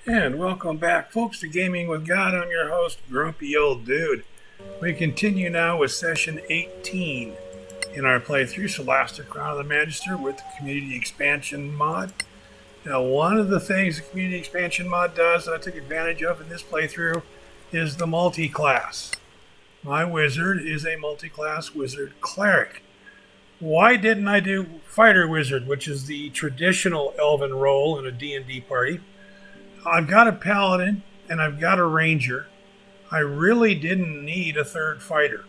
And welcome back, folks, to Gaming with God. I'm your host, Grumpy Old Dude. We continue now with session 18 in our playthrough, Solasta, Crown of the Magister, with the Community Expansion mod. Now, one of the things the Community Expansion mod does that I took advantage of in this playthrough is the multi-class. My wizard is a multi-class wizard cleric. Why didn't I do fighter wizard, which is the traditional elven role in a D&D party? I've got a paladin and I've got a ranger. I really didn't need a third fighter.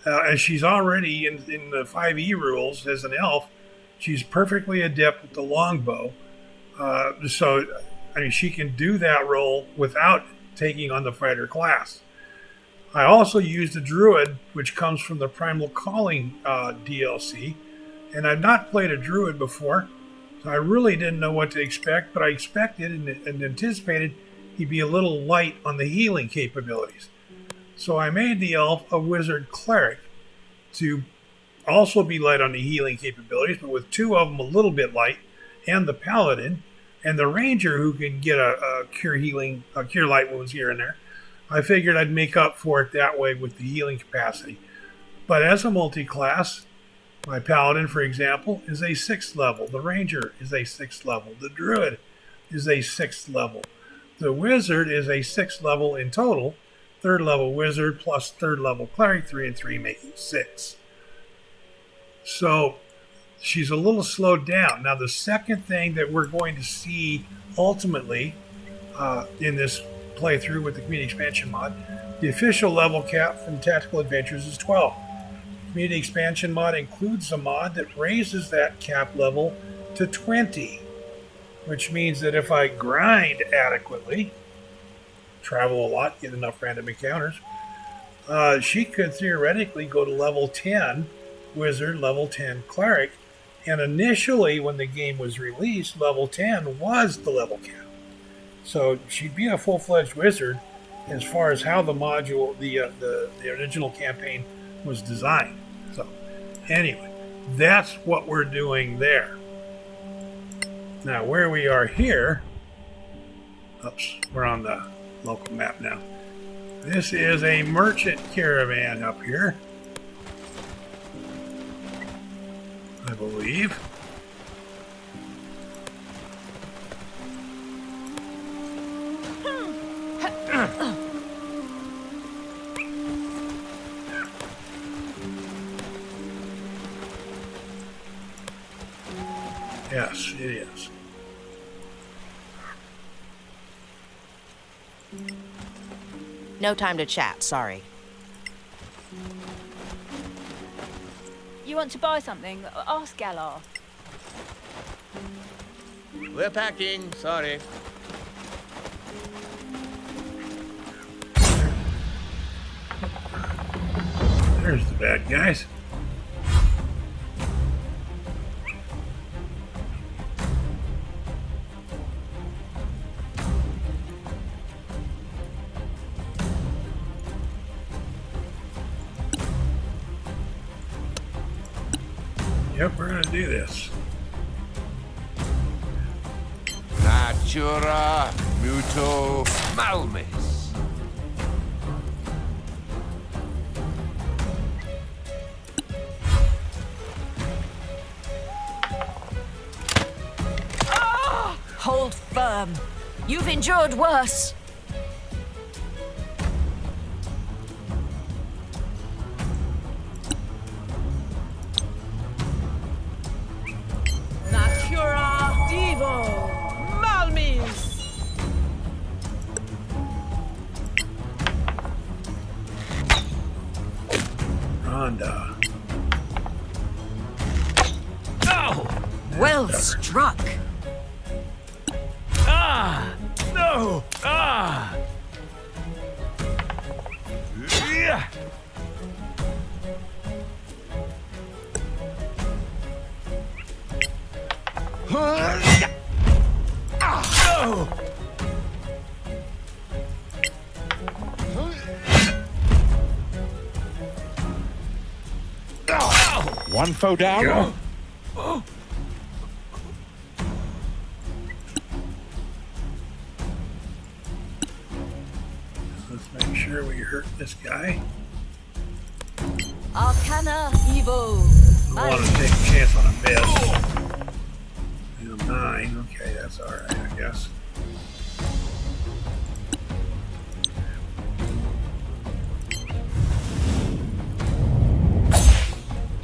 As she's already in the 5e rules as an elf, she's perfectly adept with the longbow. She can do that role without taking on the fighter class. I also used a druid, which comes from the Primal Calling DLC, and I've not played a druid before. I really didn't know what to expect, but I expected and anticipated he'd be a little light on the healing capabilities. So I made the elf a wizard cleric to also be light on the healing capabilities, but with two of them a little bit light, and the paladin, and the ranger who can get a cure light wounds here and there. I figured I'd make up for it that way with the healing capacity. But as a multi-class, my paladin, for example, is a 6th level. The ranger is a 6th level. The druid is a 6th level. The wizard is a 6th level in total. 3rd level wizard plus 3rd level cleric, 3 and 3 making 6. So she's a little slowed down. Now the second thing that we're going to see ultimately in this playthrough with the Community Expansion mod, the official level cap from Tactical Adventures is 12. Community Expansion mod includes a mod that raises that cap level to 20, which means that if I grind adequately, travel a lot, get enough random encounters, she could theoretically go to level 10 wizard, level 10 cleric, and initially when the game was released, level 10 was the level cap. So she'd be a full-fledged wizard as far as how the module, the original campaign was designed. So anyway, that's what we're doing there. Now where we are here, we're on the local map now. This is a merchant caravan up here, I believe. Yes, it is. No time to chat, sorry. You want to buy something? Ask Galar. We're packing, sorry. There's the bad guys. Yep, we're going to do this. Natura muto malmis. Hold firm. You've endured worse. Natura Devo Malmis. Rhonda. Oh! Well struck. Ah! No! Ah! Yeah! No! One foe down. Go. Let's make sure we hurt this guy. Arcana Evo. I want to take a chance on a miss. And a 9. Okay, that's alright, I guess.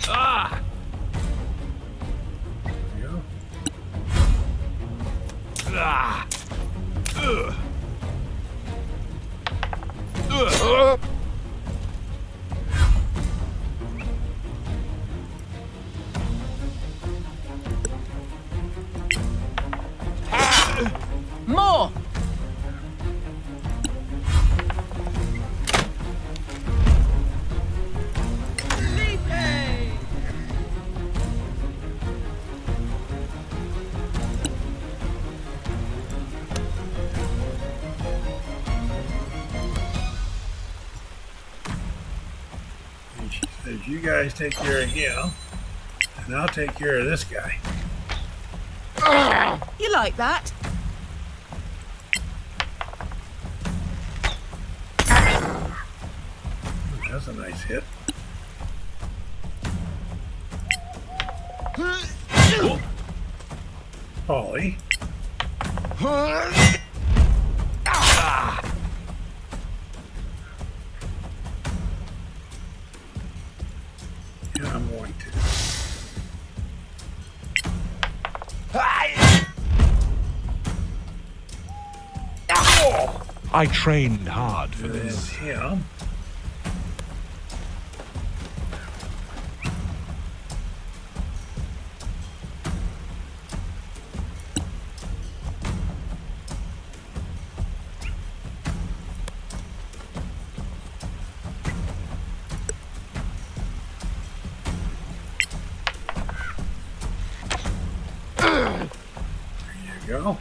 Ah! There we go. Ah! Ugh. More! And she says, you guys take care of him, and I'll take care of this guy. You like that? That's a nice hit. Polly. Yeah, I'm going to. I trained hard for There's this. him. There you go.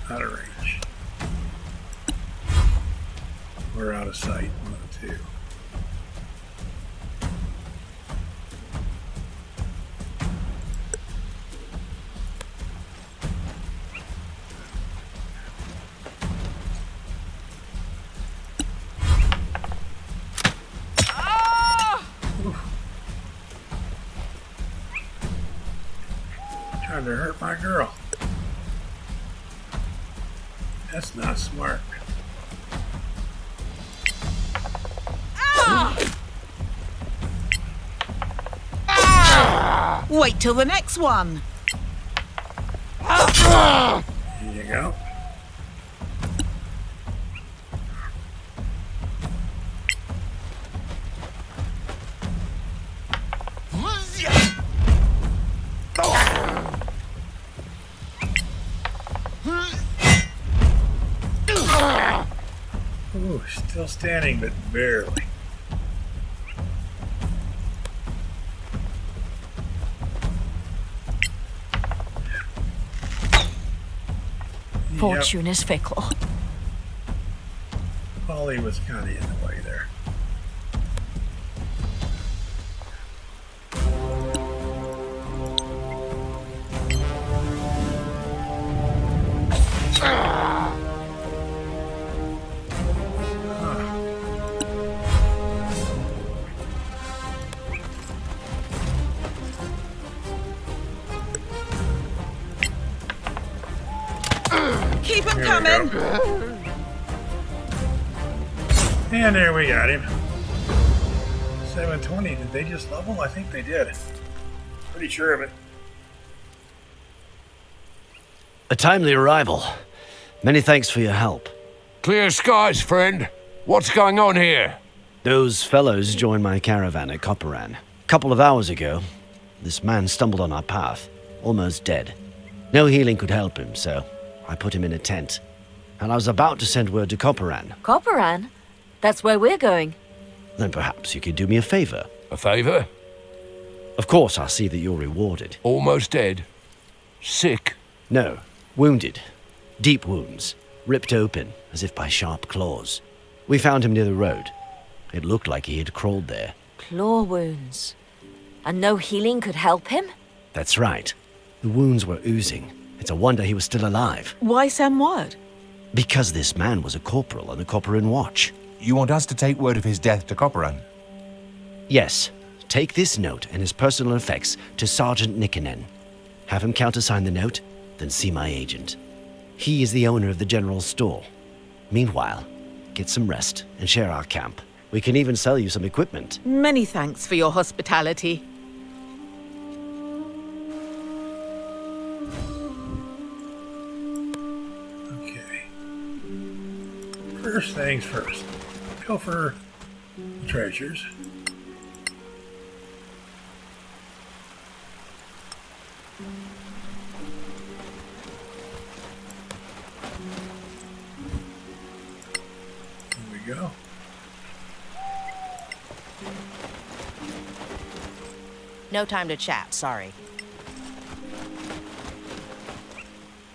Out of range. We're out of sight, one of the two. Trying to hurt my girl. That's not smart. Wait till the next one. There you go. Ooh, still standing, but barely. Fortune is fickle. Polly was kind of in the way there. Keep them Here we coming. go. And there we got him. 720. Did they just level? I think they did. Pretty sure of it. A timely arrival. Many thanks for your help. Clear skies, friend. What's going on here? Those fellows joined my caravan at Copperan. Couple of hours ago, this man stumbled on our path, almost dead. No healing could help him, so I put him in a tent. And I was about to send word to Copperan. Copperan? That's where we're going. Then perhaps you could do me a favor. A favor? Of course, I'll see that you're rewarded. Almost dead. Sick. No, wounded. Deep wounds. Ripped open, as if by sharp claws. We found him near the road. It looked like he had crawled there. Claw wounds. And no healing could help him? That's right. The wounds were oozing. It's a wonder he was still alive. Why send word? Because this man was a corporal on the Copperan watch. You want us to take word of his death to Copperan? Yes. Take this note and his personal effects to Sergeant Nikkinen. Have him countersign the note, then see my agent. He is the owner of the general store. Meanwhile, get some rest and share our camp. We can even sell you some equipment. Many thanks for your hospitality. Okay. First things first. Go for the treasures. There we go. No time to chat, sorry.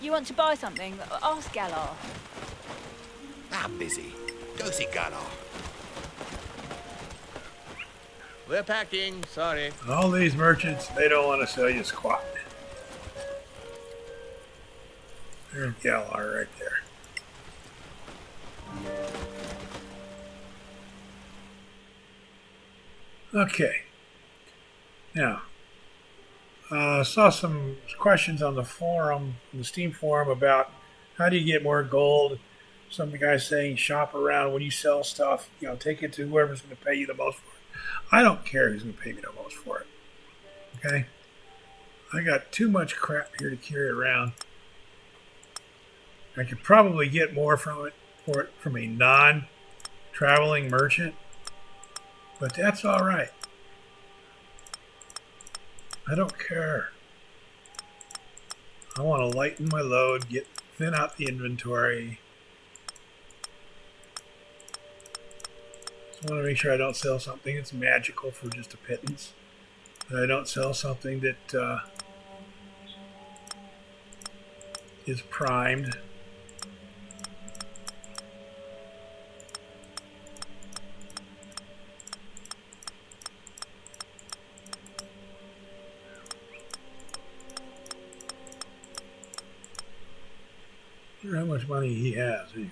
You want to buy something? Ask Galar. I'm busy. Go see Galar. We're packing, sorry. All these merchants, they don't want to sell you squat. There's Galar right there. Okay. Now, saw some questions on the forum, the Steam forum, about how do you get more gold. Some guys saying shop around when you sell stuff, take it to whoever's going to pay you the most for it. I don't care who's going to pay me the most for it. Okay? I got too much crap here to carry around. I could probably get more from it from a non-traveling merchant, but that's all right. I don't care. I want to lighten my load, thin out the inventory. Just want to make sure I don't sell something that's magical for just a pittance. That I don't sell something that is primed. I wonder how much money he has, anyway.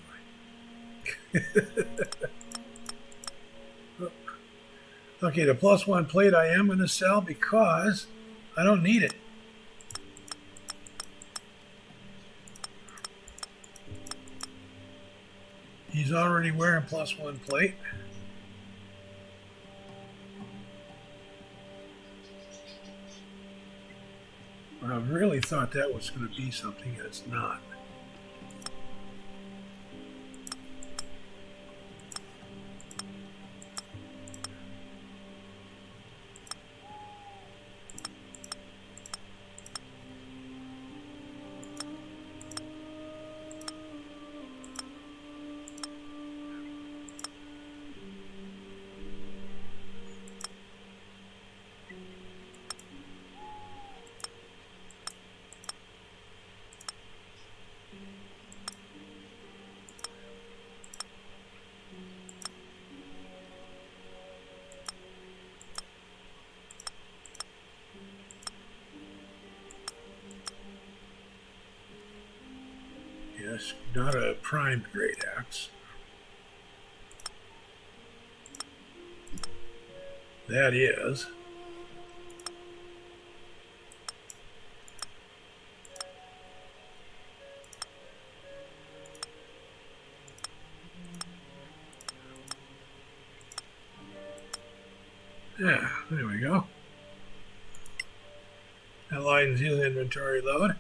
Okay, the +1 plate I am going to sell because I don't need it. He's already wearing +1 plate. I really thought that was going to be something that's not. Yes, not a primed great axe. That is. Yeah, there we go. That lightens his inventory load.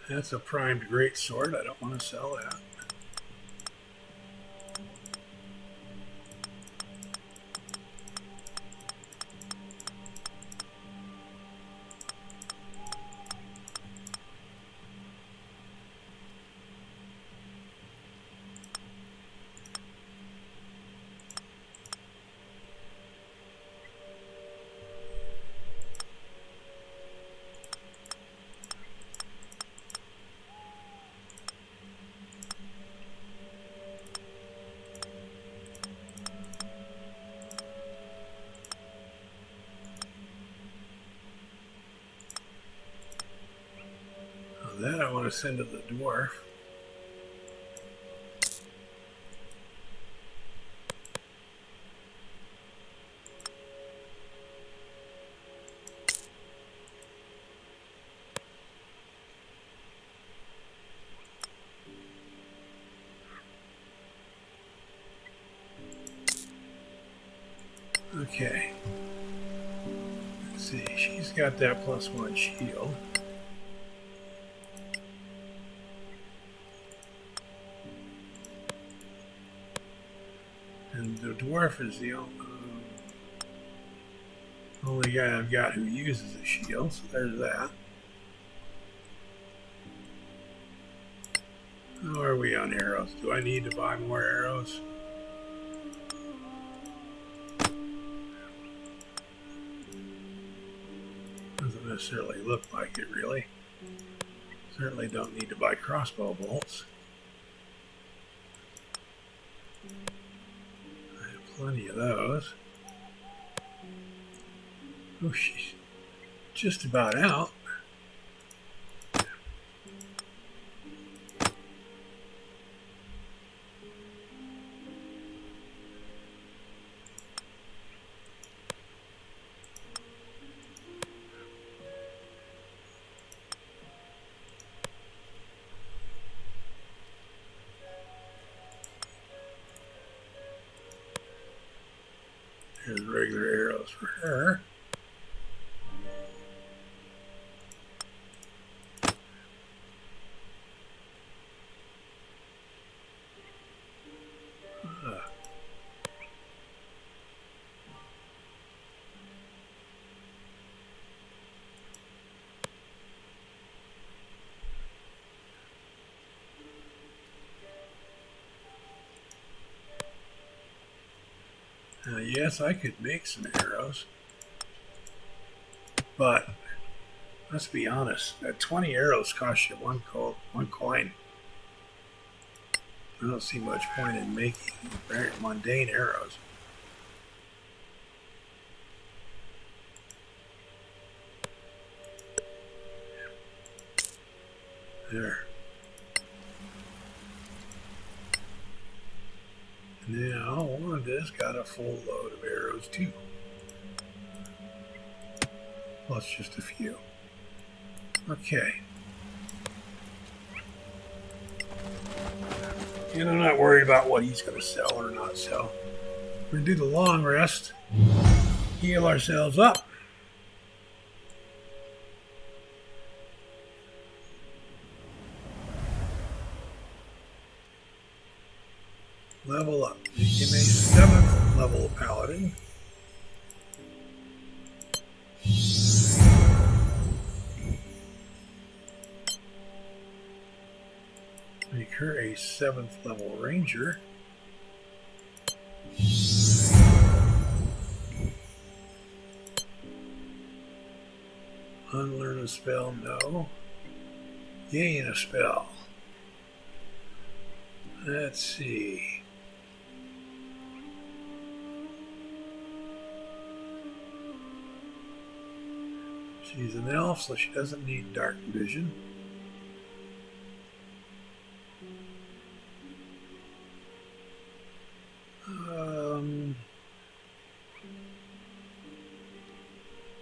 That's a primed great sword. I don't want to sell that. That I want to send to the dwarf. Okay. Let's see. She's got that +1 shield. And the dwarf is the only guy I've got who uses a shield, so there's that. How are we on arrows? Do I need to buy more arrows? Doesn't necessarily look like it, really. Certainly don't need to buy crossbow bolts. I have plenty of those. Oh, she's just about out. There's regular arrows for her. Yes, I could make some arrows, but let's be honest, that 20 arrows cost you one coin. I don't see much point in making very mundane arrows. There. Now, Wanda's got a full load of arrows too. Plus just a few. Okay. And I'm not worried about what he's going to sell or not sell. We're going to do the long rest. Heal ourselves up. Level up. Give me 7th level paladin. Make her a 7th level ranger. Unlearn a spell, no. Gain a spell. Let's see. She's an elf, so she doesn't need dark vision.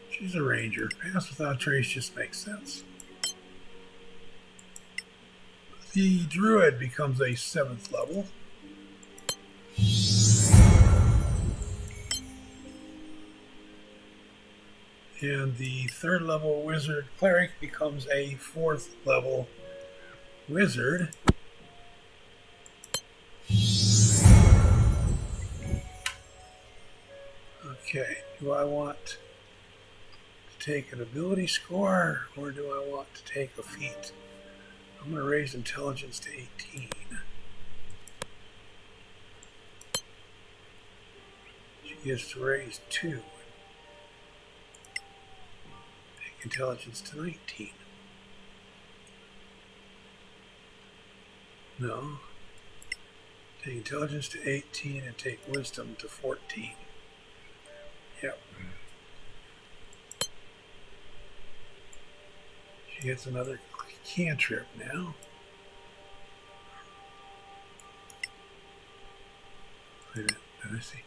She's a ranger. Pass without trace just makes sense. The druid becomes a 7th level. And the 3rd level wizard cleric becomes a 4th level wizard. Okay, do I want to take an ability score or do I want to take a feat? I'm going to raise intelligence to 18. She gets to raise 2. Take intelligence to 19. No. Take intelligence to 18 and take wisdom to 14. Yep. She gets another cantrip now. Wait a minute, did I see?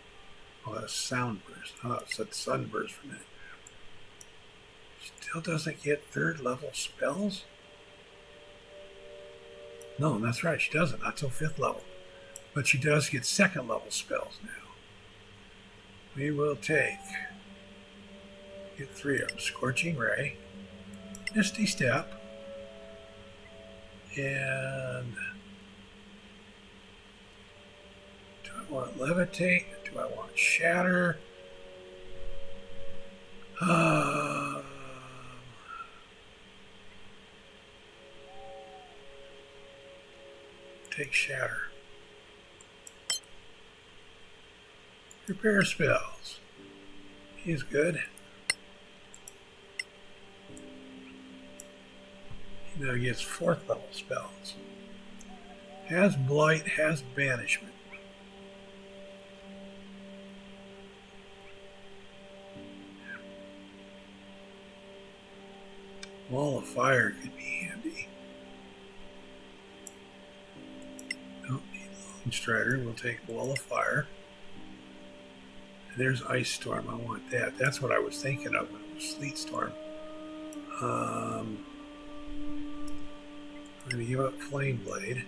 Oh, that's soundburst. Oh, it said sunburst for a minute. Still doesn't get 3rd level spells? No, that's right, she doesn't. Not till 5th level. But she does get 2nd level spells now. We will get 3 of them. Scorching Ray, Misty Step, and do I want Levitate? Do I want Shatter? Take Shatter. Repair spells. He's good. He now gets 4th level spells. Has Blight, has Banishment. Wall of Fire could be handy. Don't need Lone Strider. We'll take Wall of Fire. There's Ice Storm. I want that. That's what I was thinking of when it was Sleet Storm. I'm going to give up Flame Blade.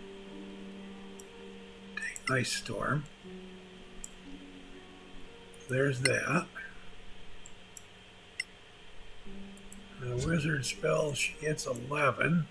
Take Ice Storm. There's that. Wizard spell, she gets 11.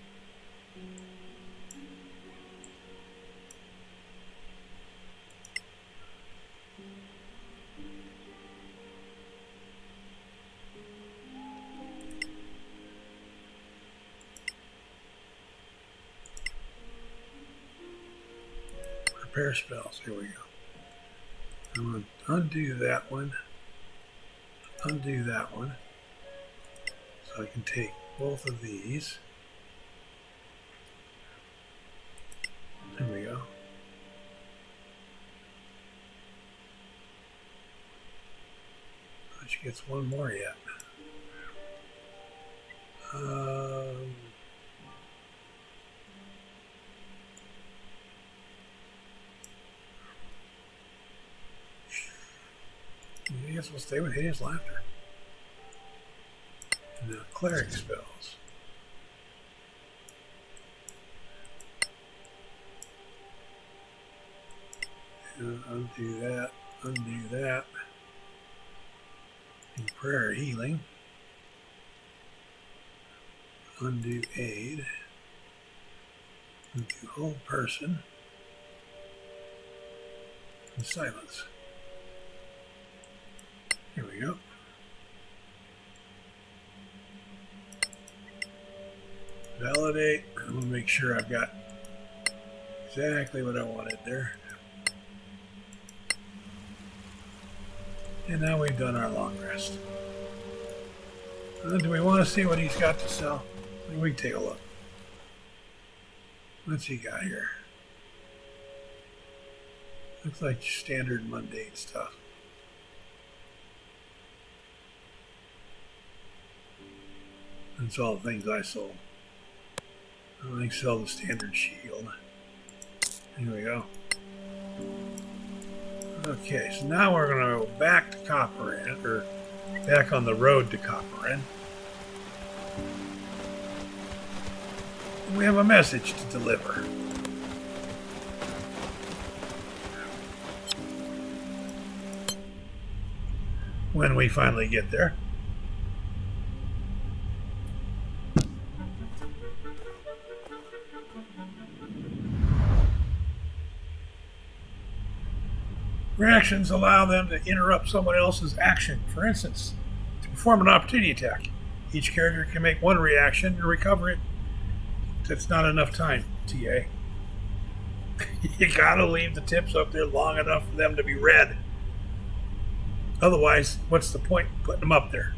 Repair spells, here we go. I'm going to undo that one. Undo that one. So I can take both of these. There we go. She gets one more yet. I guess we'll stay with Hideous Laughter. And now Cleric spells. And undo that, undo that. And Prayer Healing. Undo Aid. Undo Whole Person. And Silence. Here we go. Validate. I'm going to make sure I've got exactly what I wanted there. And now we've done our long rest. Do we want to see what he's got to sell? We can take a look. What's he got here? Looks like standard mundane stuff. That's all the things I sold. I think sell the standard shield. Here we go. Okay, so now we're going to go back to Copperan, or back on the road to Copperan. We have a message to deliver. When we finally get there. Reactions allow them to interrupt someone else's action. For instance, to perform an opportunity attack. Each character can make one reaction and recover it. That's not enough time, TA. You gotta leave the tips up there long enough for them to be read. Otherwise, what's the point in putting them up there?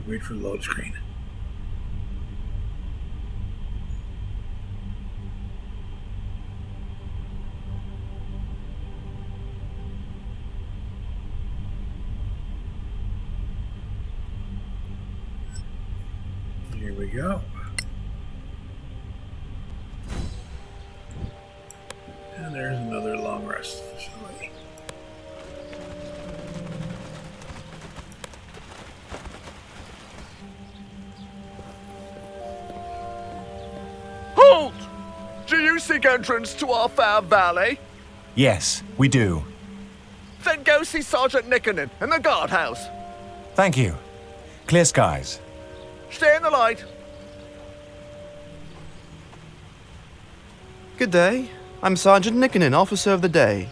Wait for the load screen. Here we go. And there's another long rest facility. Halt! Do you seek entrance to our fair valley? Yes, we do. Then go see Sergeant Nickernin in the guardhouse. Thank you. Clear skies. Stay in the light. Good day. I'm Sergeant Nickernin, Officer of the Day.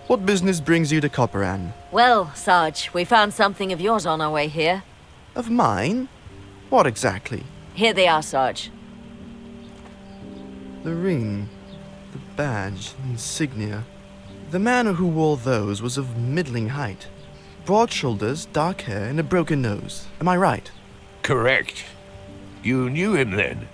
What business brings you to Copperan? Well, Sarge, we found something of yours on our way here. Of mine? What exactly? Here they are, Sarge. The ring, the badge, insignia. The man who wore those was of middling height. Broad shoulders, dark hair, and a broken nose. Am I right? Correct. You knew him then?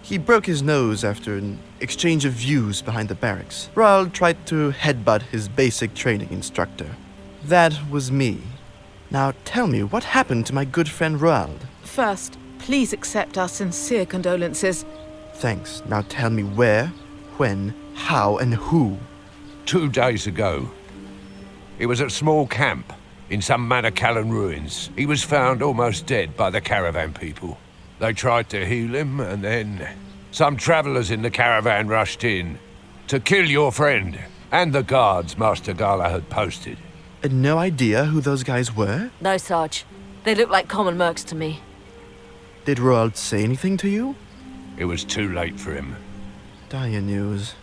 He broke his nose after an exchange of views behind the barracks. Roald tried to headbutt his basic training instructor. That was me. Now tell me, what happened to my good friend Roald? First, please accept our sincere condolences. Thanks. Now tell me where, when, how, and who. 2 days ago. It was at a small camp in some Manacallan ruins. He was found almost dead by the caravan people. They tried to heal him, and then some travelers in the caravan rushed in to kill your friend and the guards Master Gala had posted. And no idea who those guys were? No, Sarge. They look like common mercs to me. Did Roald say anything to you? It was too late for him. Dire news.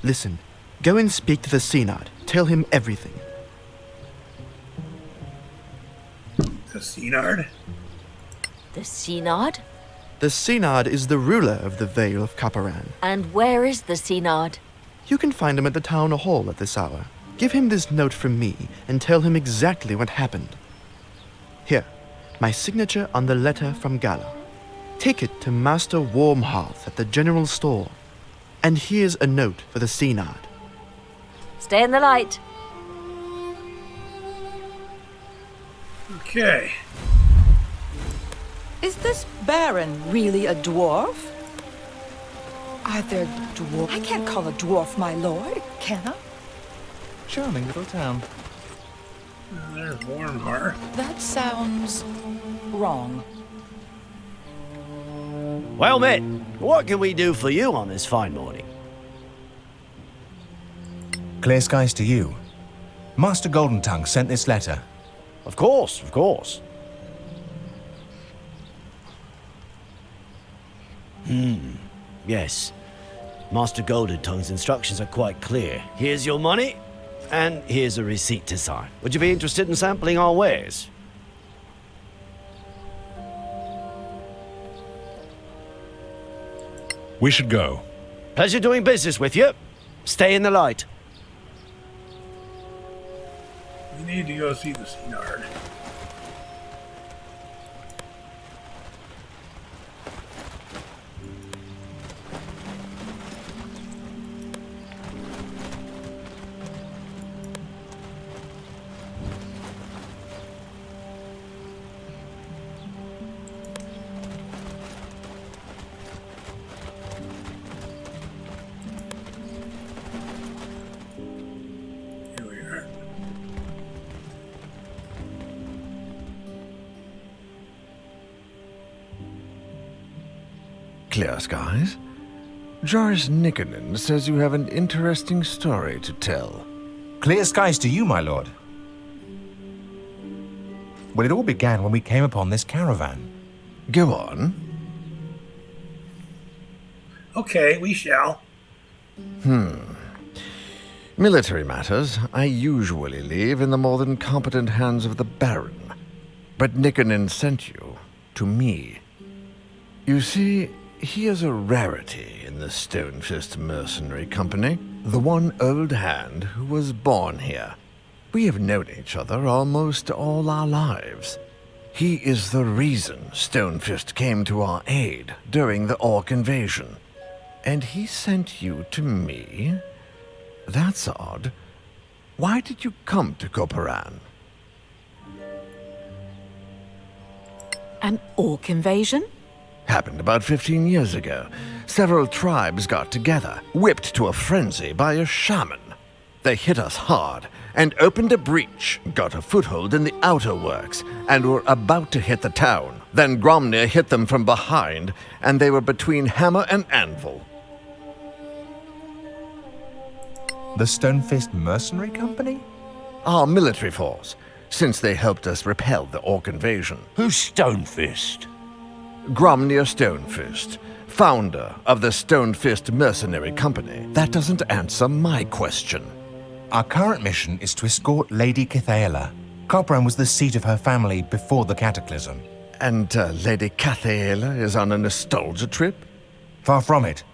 Listen, go and speak to the Synod. Tell him everything. The Synod? The Synod? The Synod is the ruler of the Vale of Copperan. And where is the Synod? You can find him at the town hall at this hour. Give him this note from me and tell him exactly what happened. Here, my signature on the letter from Gala. Take it to Master Warmhearth at the general store. And here's a note for the Synod. Stay in the light. Okay. Is this Baron really a dwarf? Are there dwarf? I can't call a dwarf my lord, can I? Charming little town. There's Warmhearth. That sounds wrong. Well met, what can we do for you on this fine morning? Clear skies to you. Master Goldentongue sent this letter. Of course, of course. Yes. Master Goldentongue's instructions are quite clear. Here's your money, and here's a receipt to sign. Would you be interested in sampling our wares? We should go. Pleasure doing business with you. Stay in the light. We need to go see the Synod. Clear skies. Joris Nickernin says you have an interesting story to tell. Clear skies to you, my lord. Well, it all began when we came upon this caravan. Go on. Okay, we shall. Military matters I usually leave in the more than competent hands of the Baron. But Nickernin sent you to me. You see, he is a rarity in the Stonefist Mercenary Company, the one old hand who was born here. We have known each other almost all our lives. He is the reason Stonefist came to our aid during the Orc invasion. And he sent you to me? That's odd. Why did you come to Copperan? An orc invasion? Happened about 15 years ago. Several tribes got together, whipped to a frenzy by a shaman. They hit us hard and opened a breach, got a foothold in the outer works, and were about to hit the town. Then Gromnir hit them from behind, and they were between hammer and anvil. The Stonefist Mercenary Company? Our military force, since they helped us repel the Orc invasion. Who's Stonefist? Gromnir Stonefist, founder of the Stonefist Mercenary Company. That doesn't answer my question. Our current mission is to escort Lady Cathaela. Copperan was the seat of her family before the Cataclysm. And Lady Cathaela is on a nostalgia trip? Far from it.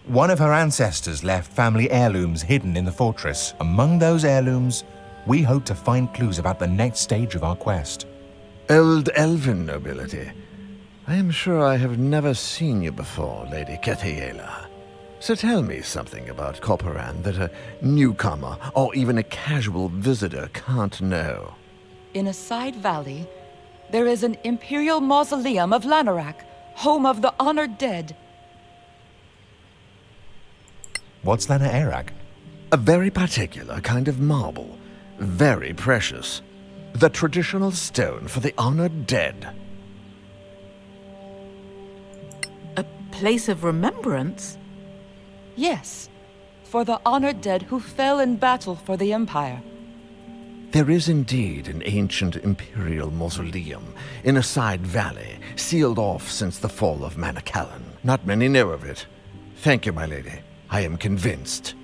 One of her ancestors left family heirlooms hidden in the fortress. Among those heirlooms, we hope to find clues about the next stage of our quest. Old elven nobility. I am sure I have never seen you before, Lady Cathaela. So tell me something about Copperan that a newcomer or even a casual visitor can't know. In a side valley, there is an Imperial Mausoleum of Lanark, home of the honored dead. What's Lanark? A very particular kind of marble. Very precious. The traditional stone for the honored dead. A place of remembrance? Yes, for the honored dead who fell in battle for the Empire. There is indeed an ancient Imperial Mausoleum in a side valley, sealed off since the fall of Manacalon. Not many know of it. Thank you, my lady. I am convinced.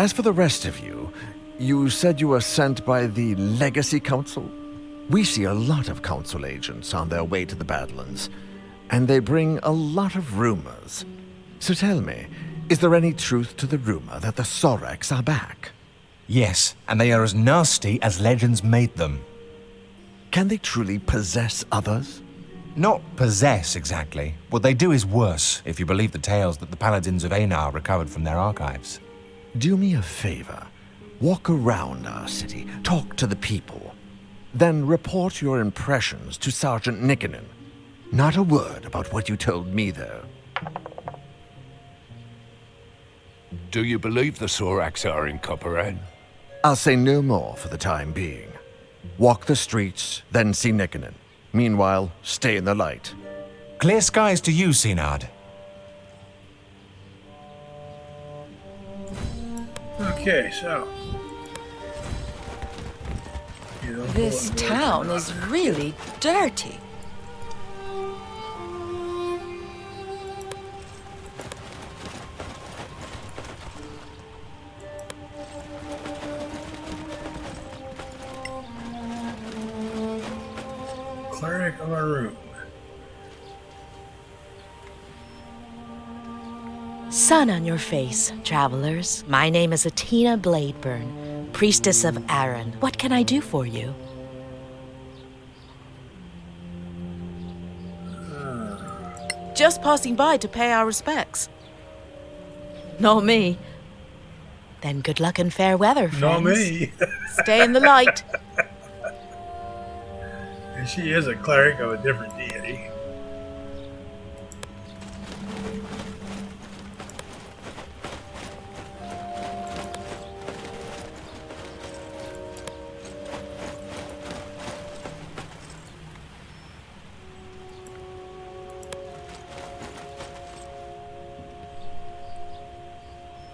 As for the rest of you, you said you were sent by the Legacy Council? We see a lot of Council agents on their way to the Badlands, and they bring a lot of rumors. So tell me, is there any truth to the rumor that the Sorax are back? Yes, and they are as nasty as legends made them. Can they truly possess others? Not possess, exactly. What they do is worse, if you believe the tales that the Paladins of Einar recovered from their archives. Do me a favor. Walk around our city, talk to the people. Then report your impressions to Sergeant Nikkonen. Not a word about what you told me, though. Do you believe the Sorax are in Copperan? I'll say no more for the time being. Walk the streets, then see Nikkonen. Meanwhile, stay in the light. Clear skies to you, Sinard. Okay, so. This town is really dirty. Cleric of a room. Sun on your face, travelers. My name is Atina Bladeburn, priestess of Aaron. What can I do for you? Just passing by to pay our respects. Not me. Then good luck and fair weather, friends. Not me. Stay in the light. And she is a cleric of a different deity.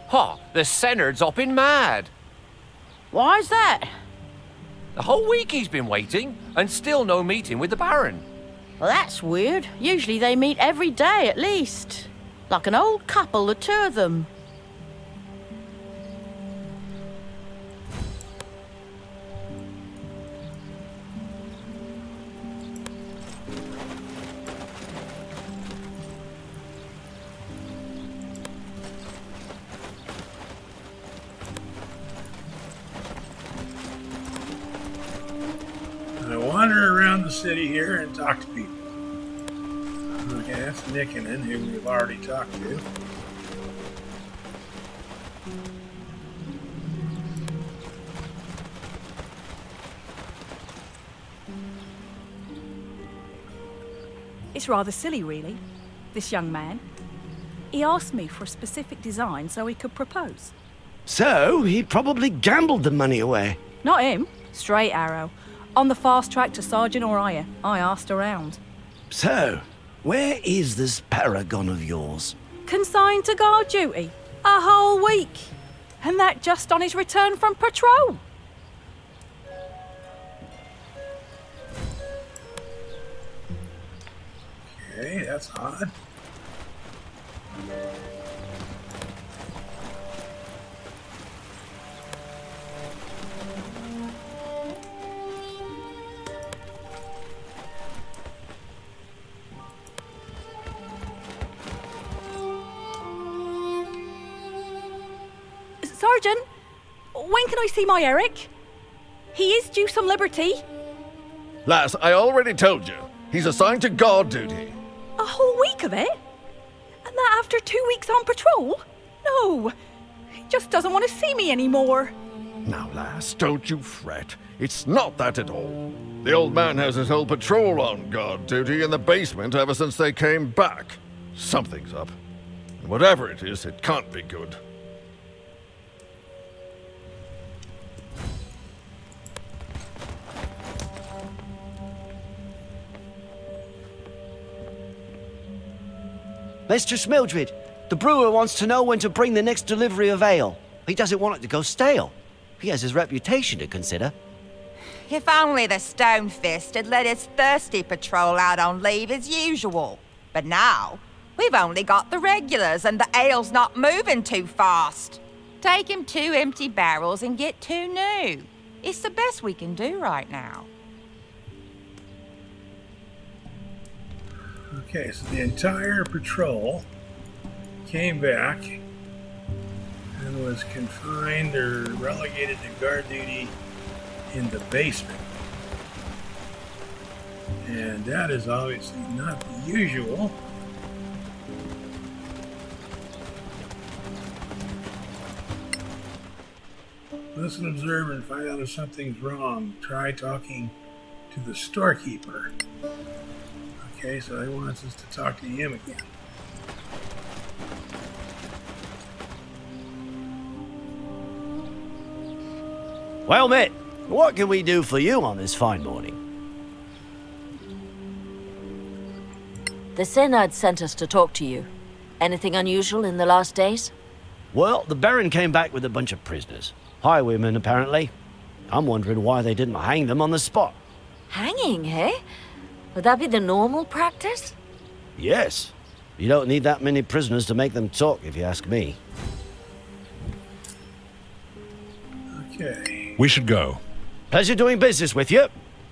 Ha! The Senard's hopping mad. Why's that? The whole week he's been waiting, and still no meeting with the Baron. Well, that's weird. Usually they meet every day at least. Like an old couple, the two of them. I wander around the city here and talk to people. Okay, that's Nickinen, who we've already talked to. It's rather silly, really, this young man. He asked me for a specific design so he could propose. So, he probably gambled the money away. Not him. Straight arrow. On the fast track to sergeant or higher. I asked around. So, where is this paragon of yours? Consigned to guard duty. A whole week. And that just on his return from patrol. Okay, that's odd. Sergeant, when can I see my Eric? He is due some liberty. Lass, I already told you. He's assigned to guard duty. A whole week of it? And that after 2 weeks on patrol? No, he just doesn't want to see me anymore. Now, lass, don't you fret. It's not that at all. The old man has his whole patrol on guard duty in the basement ever since they came back. Something's up. And whatever it is, it can't be good. Mr. Mildred, the brewer wants to know when to bring the next delivery of ale. He doesn't want it to go stale. He has his reputation to consider. If only the Stonefist had let his thirsty patrol out on leave as usual. But now, we've only got the regulars and the ale's not moving too fast. Take him 2 empty barrels and get 2 new. It's the best we can do right now. Okay, so the entire patrol came back and was confined or relegated to guard duty in the basement. And that is obviously not the usual. Listen, observe, and find out if something's wrong. Try talking to the storekeeper. Okay, so he wants us to talk to him again. Well, mate, what can we do for you on this fine morning? The Synod sent us to talk to you. Anything unusual in the last days? Well, the Baron came back with a bunch of prisoners. Highwaymen, apparently. I'm wondering why they didn't hang them on the spot. Hanging, eh? Would that be the normal practice? Yes. You don't need that many prisoners to make them talk, if you ask me. Okay. We should go. Pleasure doing business with you.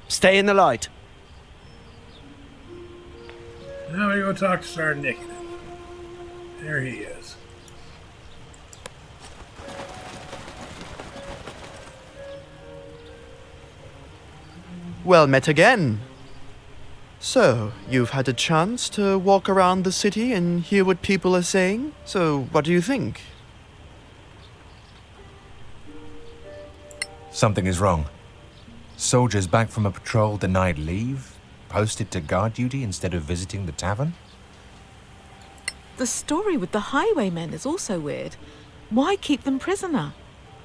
Stay in the light. Now we go talk to Sergeant Nickinen. There he is. Well met again. So, you've had a chance to walk around the city and hear what people are saying? So, what do you think? Something is wrong. Soldiers back from a patrol denied leave, posted to guard duty instead of visiting the tavern? The story with the highwaymen is also weird. Why keep them prisoner?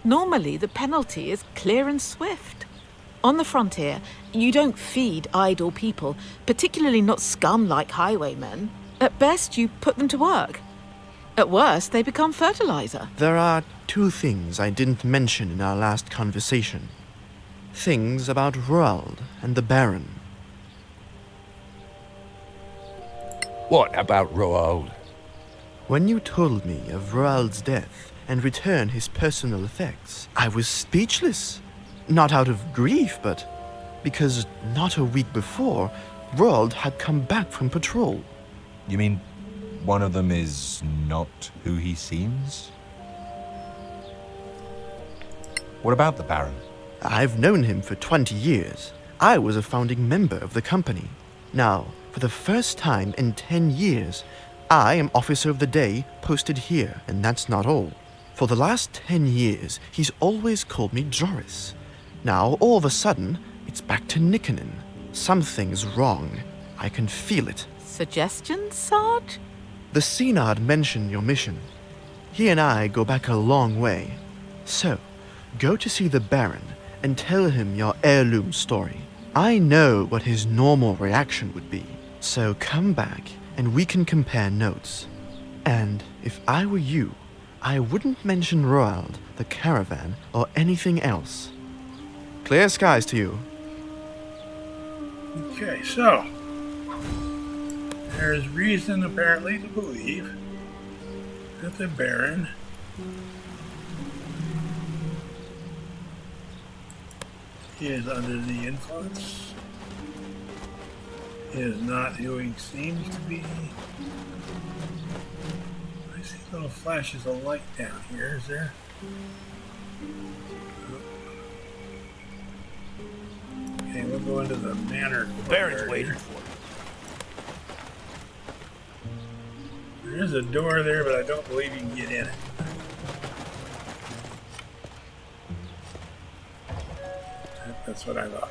Normally, the penalty is clear and swift. On the frontier, you don't feed idle people, particularly not scum like highwaymen. At best, you put them to work. At worst, they become fertilizer. There are 2 things I didn't mention in our last conversation. Things about Roald and the Baron. What about Roald? When you told me of Roald's death and returned his personal effects, I was speechless. Not out of grief, but because not a week before, Roald had come back from patrol. You mean one of them is not who he seems? What about the Baron? I've known him for 20 years. I was a founding member of the company. Now, for the first time in 10 years, I am Officer of the Day posted here, and that's not all. For the last 10 years, he's always called me Joris. Now, all of a sudden, it's back to Nikkonen. Something's wrong. I can feel it. Suggestions, Sarge? The Synod mentioned your mission. He and I go back a long way. So, go to see the Baron and tell him your heirloom story. I know what his normal reaction would be. So come back and we can compare notes. And if I were you, I wouldn't mention Roald, the caravan, or anything else. Clear skies to you. Okay, so there's reason apparently to believe that the Baron is under the influence. Is not who he seems to be. I see little flashes of light down here. Is there? Okay, we'll go into the manor. The Baron's waiting for you. There is a door there, but I don't believe you can get in it. That's what I thought.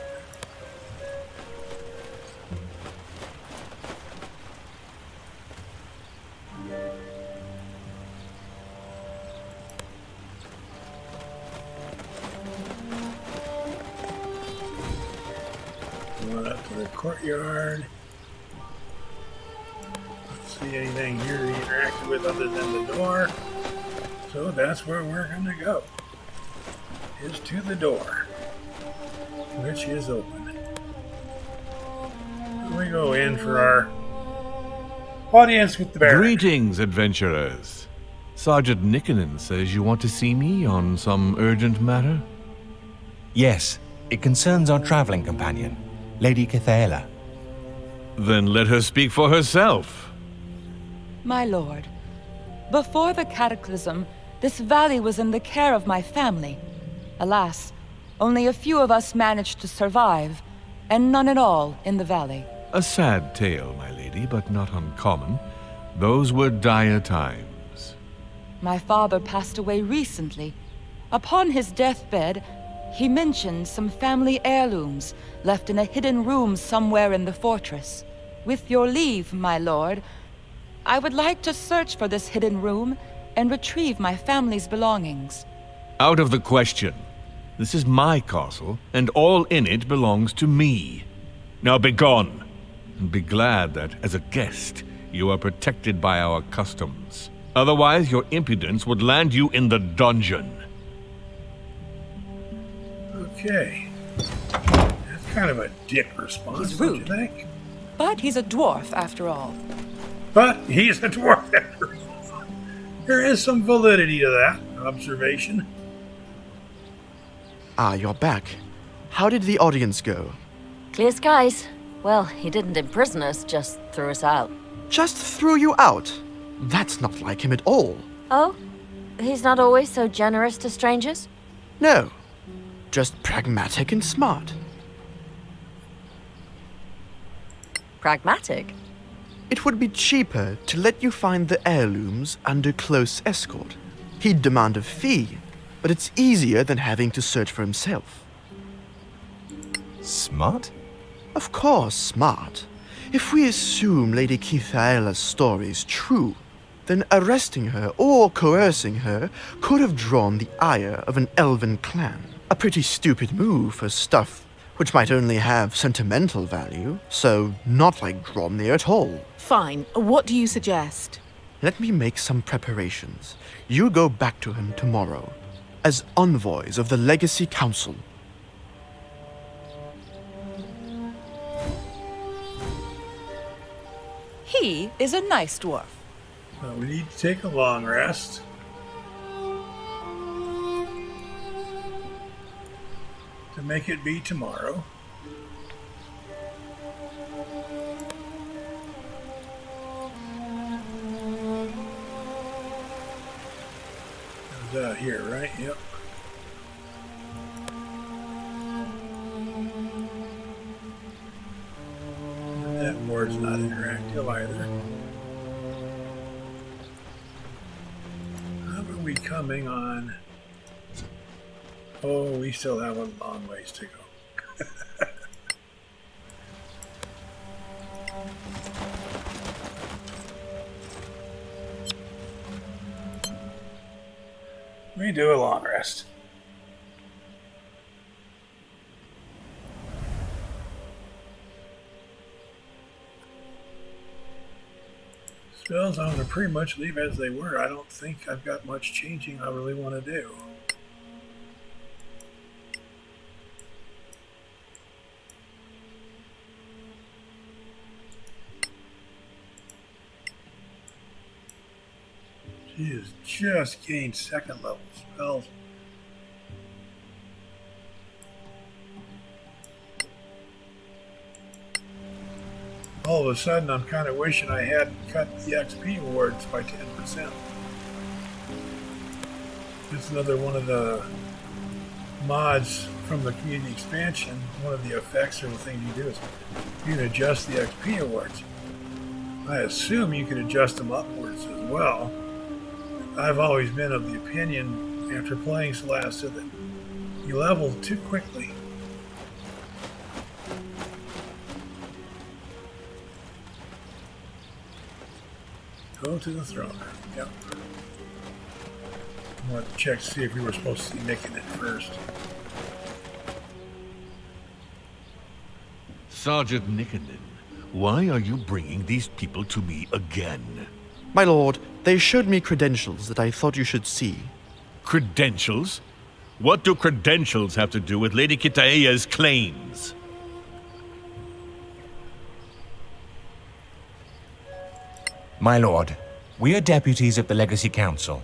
Going up to the courtyard. Don't see anything here to interact with other than the door. So that's where we're going to go. Is to the door, which is open. We go in for our audience with the Baron. Greetings, adventurers. Sergeant Nikkonen says you want to see me on some urgent matter? Yes, it concerns our traveling companion, Lady Cathaela. Then let her speak for herself. My lord, before the cataclysm, this valley was in the care of my family. Alas, only a few of us managed to survive, and none at all in the valley. A sad tale, my lady, but not uncommon. Those were dire times. My father passed away recently. Upon his deathbed, he mentioned some family heirlooms left in a hidden room somewhere in the fortress. With your leave, my lord, I would like to search for this hidden room and retrieve my family's belongings. Out of the question. This is my castle, and all in it belongs to me. Now begone, and be glad that, as a guest, you are protected by our customs. Otherwise, your impudence would land you in the dungeon. Okay. That's kind of a dick response, He's don't rude. you think? But he's a dwarf, after all. But he's a dwarf after all. There is some validity to that observation. Ah, you're back. How did the audience go? Clear skies. Well, he didn't imprison us, just threw us out. Just threw you out? That's not like him at all. Oh? He's not always so generous to strangers? No. Just pragmatic and smart. Pragmatic? It would be cheaper to let you find the heirlooms under close escort. He'd demand a fee, but it's easier than having to search for himself. Smart? Of course, smart. If we assume Lady Cathaela's story is true, then arresting her or coercing her could have drawn the ire of an elven clan. A pretty stupid move for stuff which might only have sentimental value, so not like Dromnir at all. Fine. What do you suggest? Let me make some preparations. You go back to him tomorrow, as envoys of the Legacy Council. He is a nice dwarf. We need to take a long rest. To make it be tomorrow. It was out here, right? Yep. board's not interactive either. How are we coming on? Oh, we still have a long ways to go. We do a long rest. Spells I'm going to pretty much leave as they were. I don't think I've got much changing I really want to do. She has just gained second level spells. All of a sudden, I'm kind of wishing I hadn't cut the XP awards by 10%. It's another one of the mods from the community expansion. One of the effects or the thing you do is you can adjust the XP awards. I assume you can adjust them upwards as well. I've always been of the opinion, after playing Solasta, that you level too quickly. Go to the throne. Yep. I want to check to see if we were supposed to see Nick in it first. Sergeant Nickenden, why are you bringing these people to me again? My lord, they showed me credentials that I thought you should see. Credentials? What do credentials have to do with Lady Kitaea's claims? My lord, we are deputies of the Legacy Council.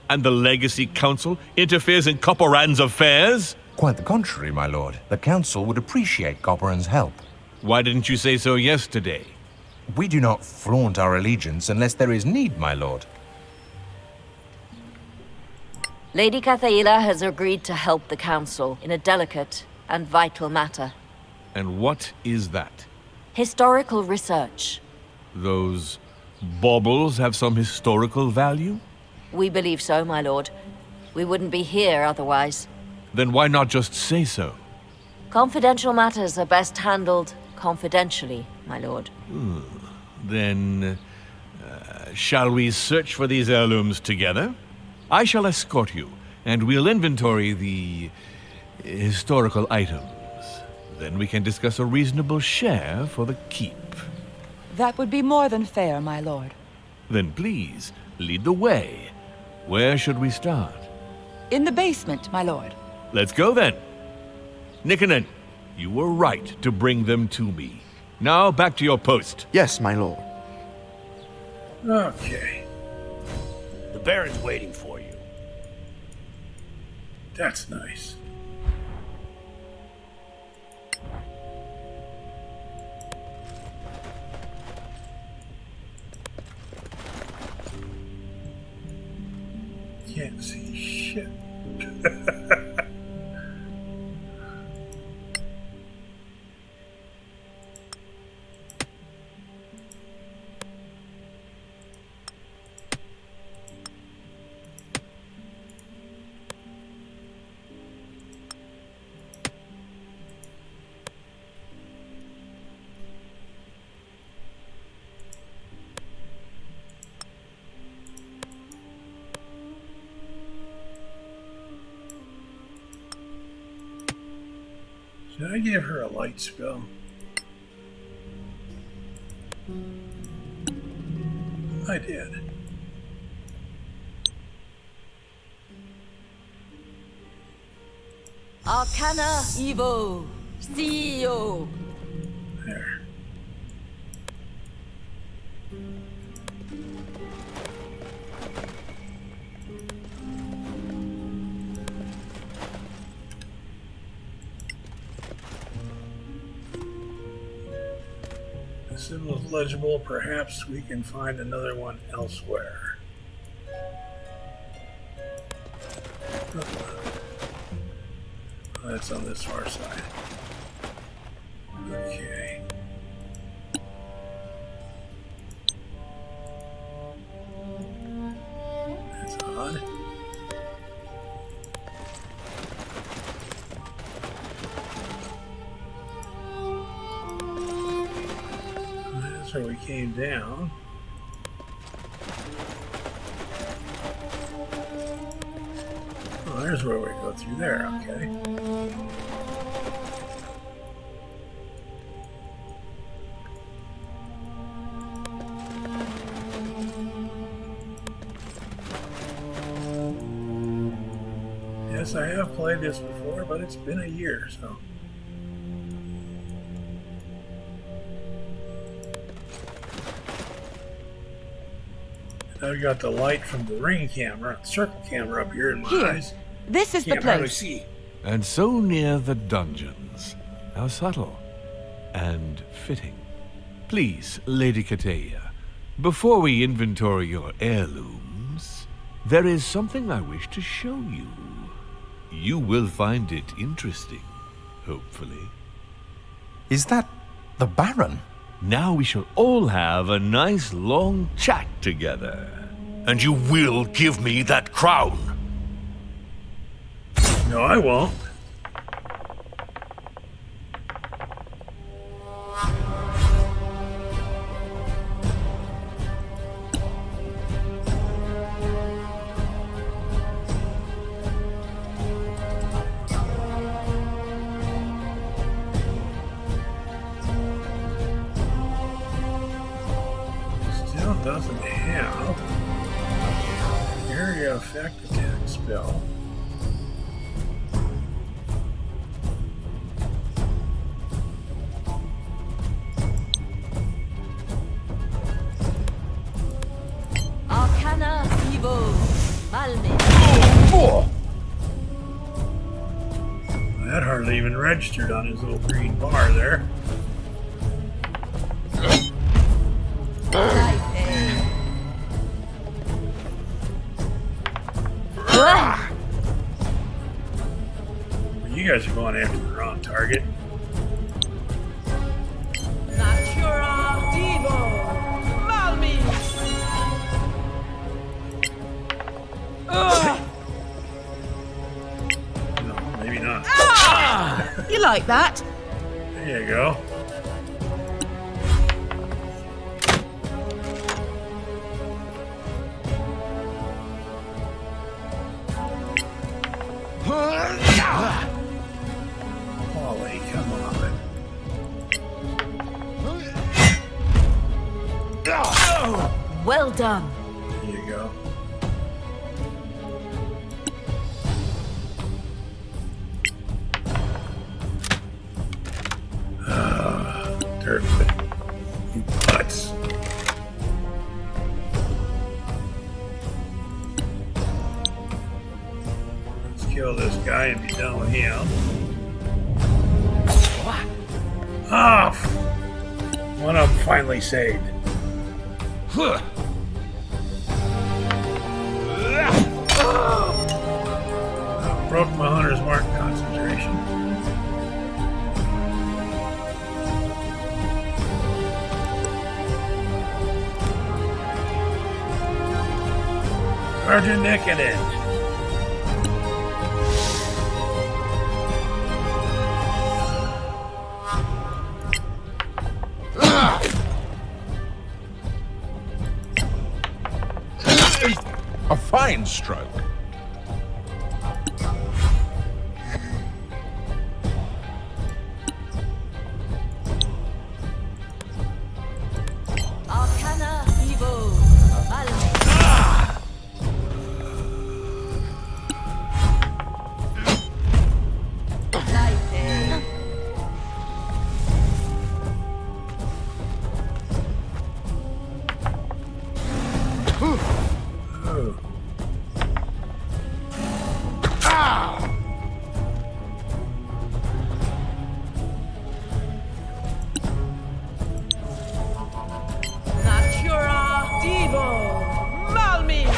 And the Legacy Council interferes in Copperan's affairs? Quite the contrary, my lord. The Council would appreciate Copperan's help. Why didn't you say so yesterday? We do not flaunt our allegiance unless there is need, my lord. Lady Kitaea has agreed to help the Council in a delicate and vital matter. And what is that? Historical research. Those baubles have some historical value? We believe so, my lord. We wouldn't be here otherwise. Then why not just say so? Confidential matters are best handled confidentially, my lord. Then, shall we search for these heirlooms together? I shall escort you, and we'll inventory the historical items. Then we can discuss a reasonable share for the keep. That would be more than fair, my lord. Then please, lead the way. Where should we start? In the basement, my lord. Let's go then. Nickenden, you were right to bring them to me. Now back to your post. Yes, my lord. Okay. The Baron's waiting for you. That's nice. Can't see shit. Did I give her a light spell? I did. Arcana Evo CEO. There. The symbol is legible. Perhaps we can find another one elsewhere. That's on this far side. Okay. So we came down. Oh, there's where we go through there, okay. Yes, I have played this before, but it's been a year, so. I've got the light from the ring camera, circle camera up here in my eyes. This is the Can't hardly place. see. And so near the dungeons. How subtle and fitting. Please, Lady Kateya, before we inventory your heirlooms, there is something I wish to show you. You will find it interesting, hopefully. Is that the Baron? Now we shall all have a nice long chat together. And you will give me that crown. No, I won't. Still doesn't have area effect attack spell. Arcana Evo Malmin. That hardly even registered on his little green bar there. You guys are going after the wrong target. Natura Evo Malmin. No, maybe not. You like that? There you go. Polly, come on. Well done. There you go. Dirt. You butts. Let's kill this guy and be done with him. Ah! One of them finally saved. Broke my hunter's mark concentration. Sergeant Nickenden. A fine stroke. Arcana Evo Malmin. Natura Evo Malmin.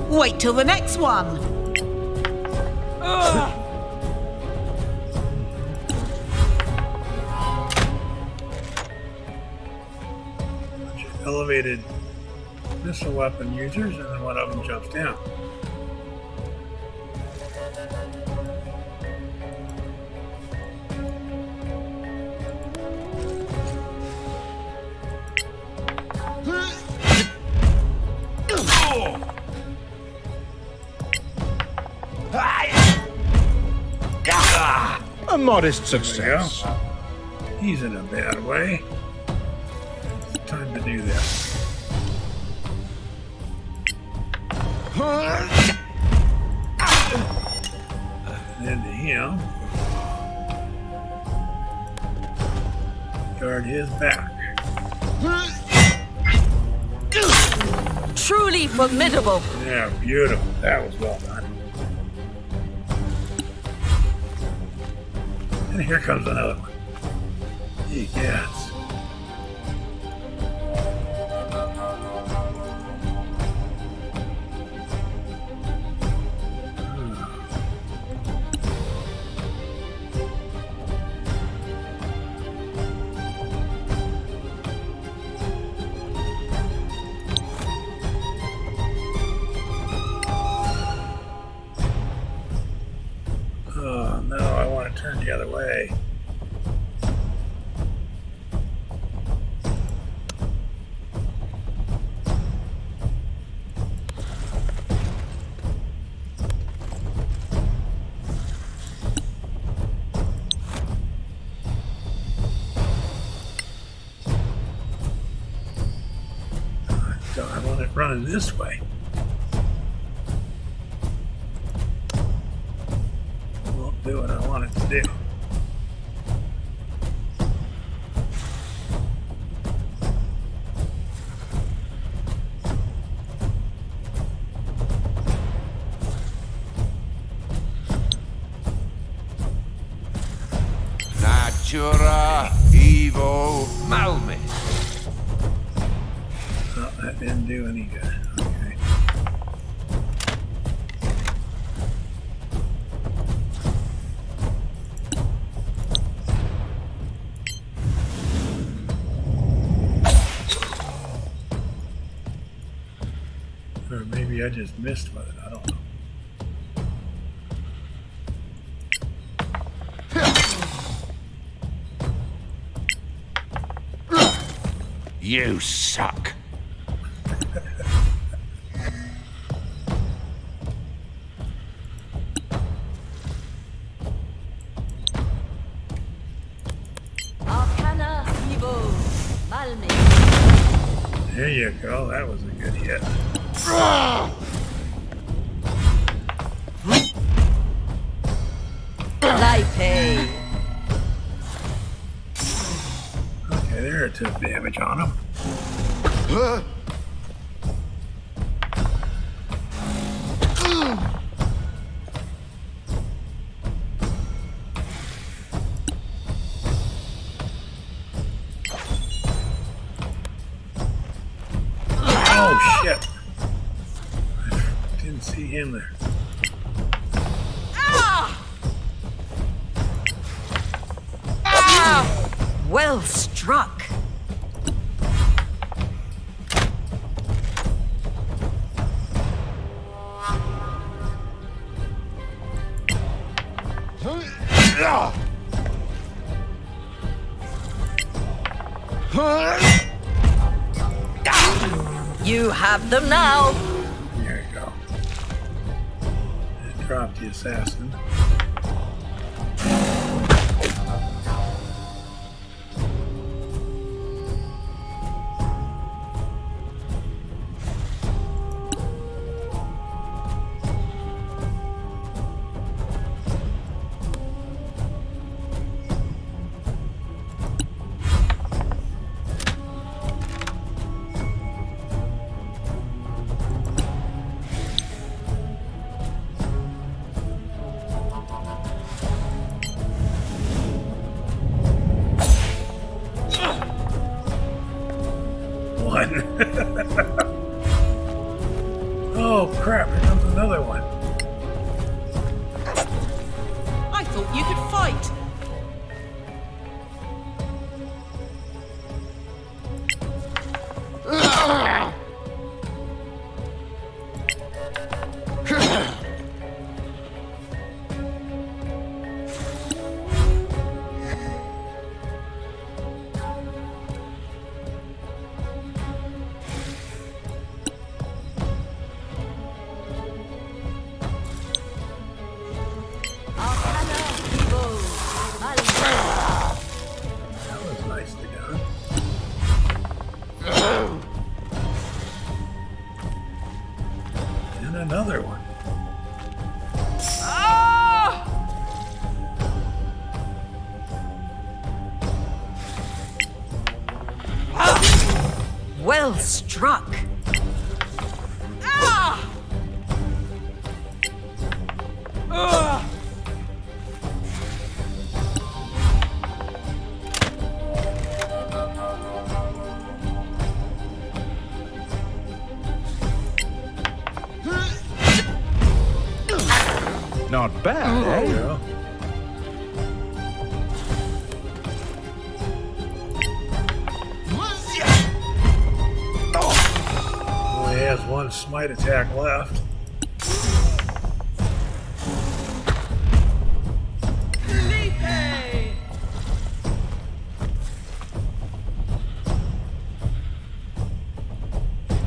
Wait till the next one. Elevated missile weapon users, and then one of them jumps down. A modest success. He's in a bad way. It's time to do this. And then to him. Guard his back. Truly formidable. Yeah, beautiful. That was well done. And here comes another one. Yes. Oh no, I want to turn the other way. I want it running this way. Won't do what I want it to do. Natura Evo Malmis. Oh, that didn't do any good. Okay. Or maybe I just missed with it. I don't know. You suck. Arcana Evo Malmi. There you go. That was a good hit. Lipe. Okay, there it took damage on him. Oh shit. I didn't see him there. Well struck. You have them now. There you go. And drop the assassin. Oh crap, here comes another one. I thought you could fight. And another one. Well struck. Not bad, eh? Yeah. Only has one smite attack left.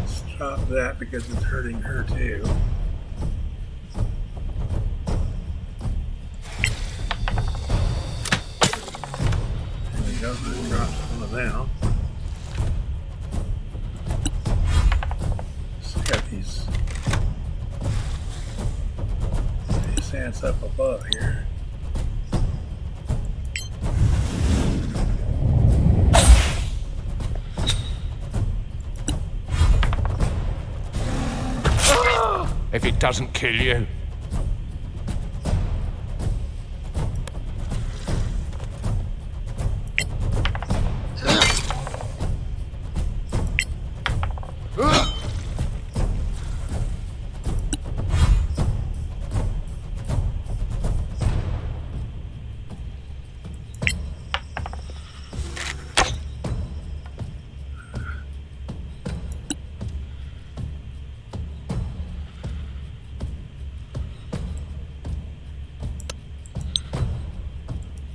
Stop that because it's hurting her too. There we go, that drops one of them. Got these ants up above here. If it doesn't kill you.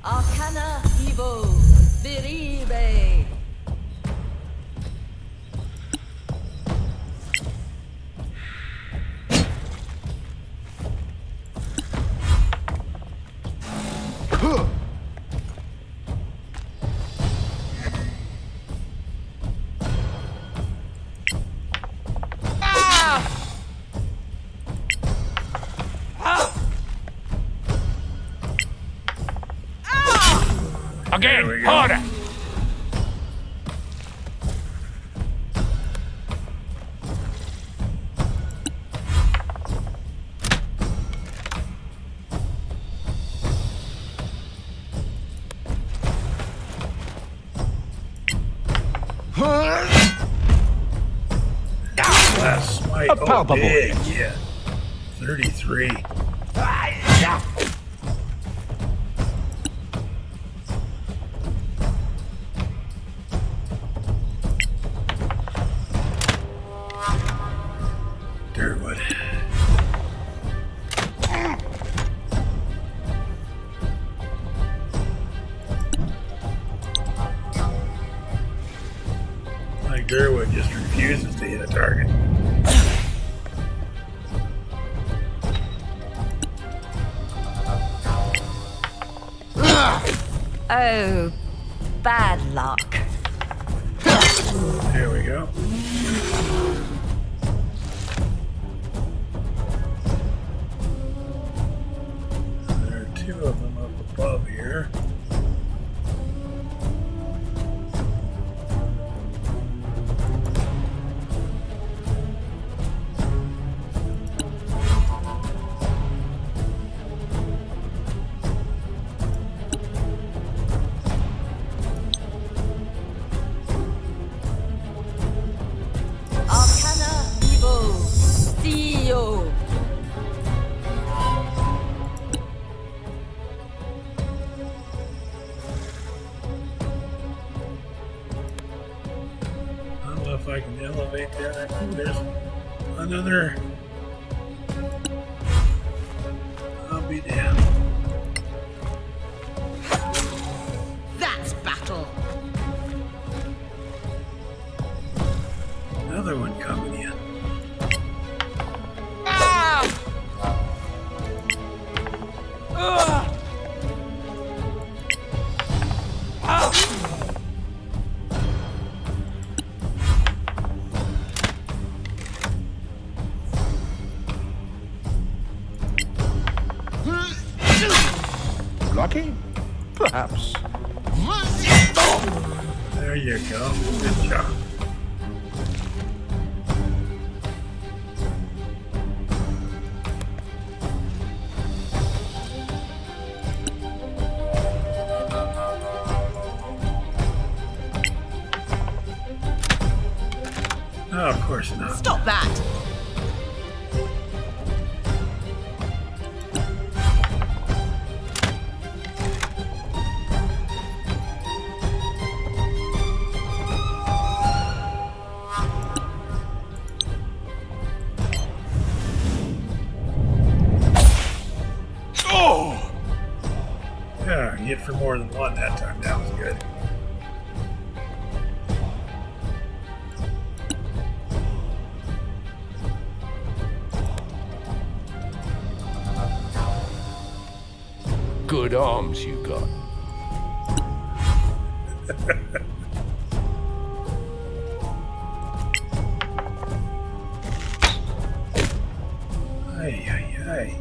Arcana Evo Biribe. Again, harder! Last smite. A palpable big, yeah. 33. Durwood. Like Durwood just refuses to hit a target. Oh, bad luck. There we go. There are two of them up above here. Arcana Evo Theo. I don't know if I can elevate that. Ooh, there's another. I'll be damned. That's battle. Another one coming in. lucky? Perhaps. There you go. Good job. Oh, of course not. Stop that! Oh! Yeah, hit for more than one that time. That was good. Good arms you got. Ay, ay, ay.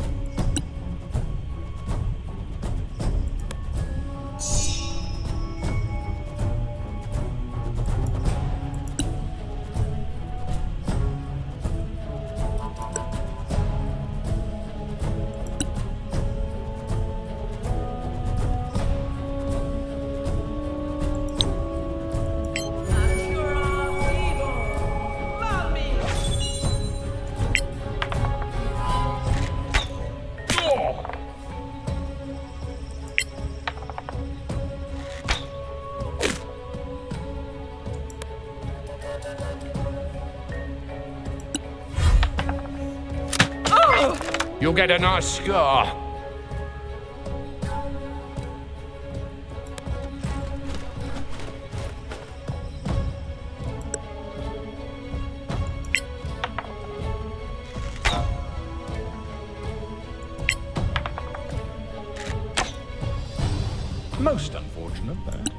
You'll get a nice scar. Most unfortunate, that.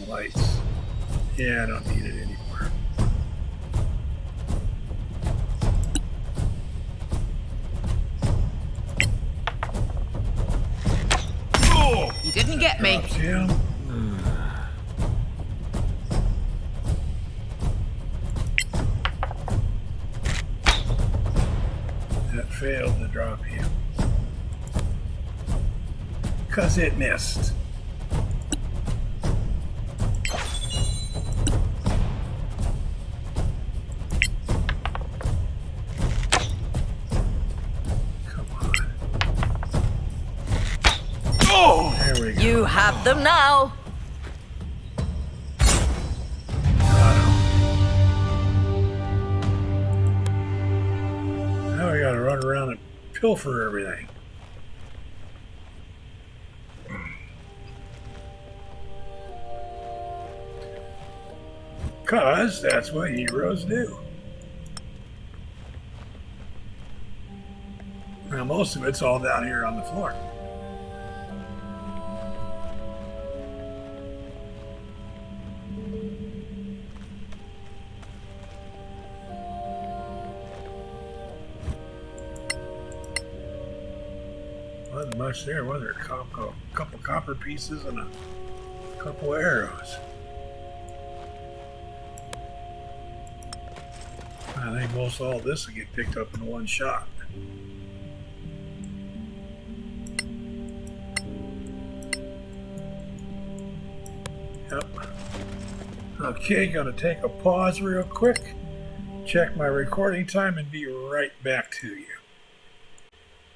Lights. Yeah, I don't need it anymore. Oh, you didn't get me. That failed to drop him. 'Cause it missed. You have them now. Now we gotta run around and pilfer everything. Cause that's what heroes do. Now most of it's all down here on the floor. Wasn't much there, was there? A couple copper pieces and a couple arrows. I think most all this will get picked up in one shot. Yep. Okay, gonna take a pause real quick, check my recording time, and be right back to you.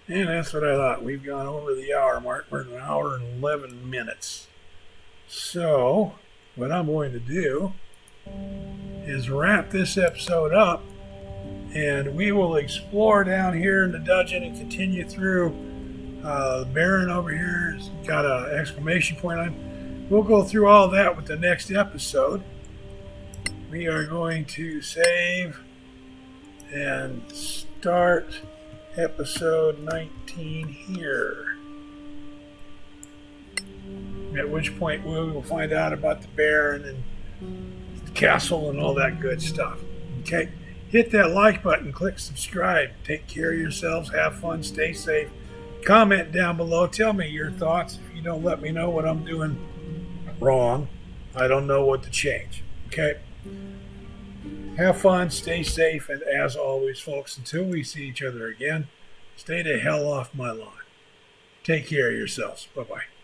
And that's what I thought. We've gone over the hour mark. We're at an hour and 11 minutes. So, what I'm going to do is wrap this episode up, and we will explore down here in the dungeon and continue through. The Baron over here has got an exclamation point on. We'll go through all that with the next episode. We are going to save and start episode 19 here. At which point we will find out about the Baron and the castle and all that good stuff. Okay? Hit that like button, click subscribe. Take care of yourselves, have fun, stay safe. Comment down below, tell me your thoughts. If you don't let me know what I'm doing wrong, I don't know what to change. Okay? Have fun, stay safe, and as always, folks, until we see each other again, stay the hell off my lawn. Take care of yourselves. Bye-bye.